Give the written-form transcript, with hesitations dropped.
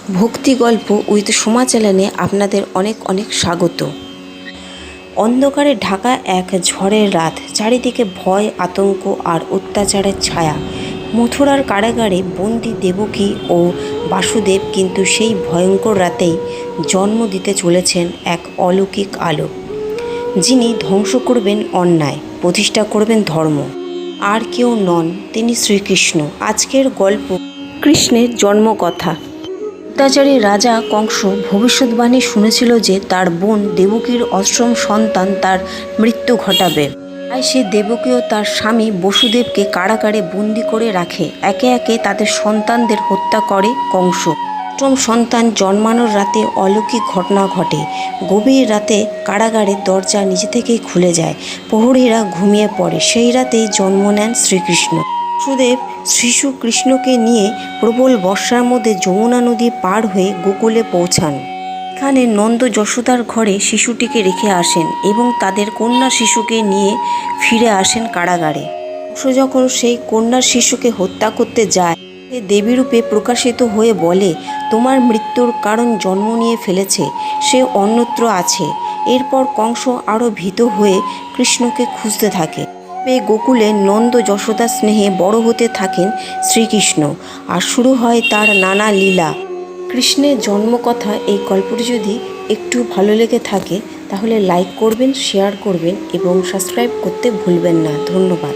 ভক্তি গল্প উইথ সোমা চ্যানেলে আপনাদের অনেক অনেক স্বাগত। অন্ধকারে ঢাকা এক ঝড়ের রাত, চারিদিকে ভয়, আতঙ্ক আর অত্যাচারের ছায়া। মথুরার কারাগারে বন্দি দেবকী ও বাসুদেব কিন্তু সেই ভয়ঙ্কর রাতেই জন্ম দিতে চলেছেন এক অলৌকিক আলো, যিনি ধ্বংস করবেন অন্যায়, প্রতিষ্ঠা করবেন ধর্ম। আর কেউ নন, তিনি শ্রীকৃষ্ণ। আজকের গল্প কৃষ্ণের জন্মকথা। অত্যাচারী রাজা কংস ভবিষ্যৎবাণী শুনেছিল যে তার বোন দেবকীর অষ্টম সন্তান তার মৃত্যু ঘটাবে। তাই সে দেবকী ও তার স্বামী বসুদেবকে কারাগারে বন্দি করে রাখে। একে একে তাদের সন্তানদের হত্যা করে কংস। অষ্টম সন্তান জন্মানোর রাতে অলৌকিক ঘটনা ঘটে। গভীর রাতে কারাগারের দরজা নিজে থেকেই খুলে যায়। প্রহরীরা ঘুমিয়ে পড়ে। সেই রাতেই জন্ম নেন শ্রীকৃষ্ণ। বসুদেব শিশু কৃষ্ণকে নিয়ে প্রবল বর্ষার মধ্যে যমুনা নদী পার হয়ে গোকুলে পৌঁছান। এখানে নন্দ যশোদার ঘরে শিশুটিকে রেখে আসেন এবং তাদের কন্যা শিশুকে নিয়ে ফিরে আসেন কারাগারে। কংস যখন সেই কন্যা শিশুকে হত্যা করতে যায়, সে দেবীরূপে প্রকাশিত হয়ে বলে, তোমার মৃত্যুর কারণ জন্ম নিয়ে ফেলেছে, সে অন্যত্র আছে। এরপর কংস আরও ভীত হয়ে কৃষ্ণকে খুঁজতে থাকে। এই গোকুলে নন্দ যশোদার স্নেহে বড় হতে থাকেন শ্রীকৃষ্ণ, আর শুরু হয় তার নানা লীলা। কৃষ্ণের জন্মকথা এই গল্পটি যদি একটু ভালো লেগে থাকে তাহলে লাইক করবেন, শেয়ার করবেন এবং সাবস্ক্রাইব করতে ভুলবেন না। ধন্যবাদ।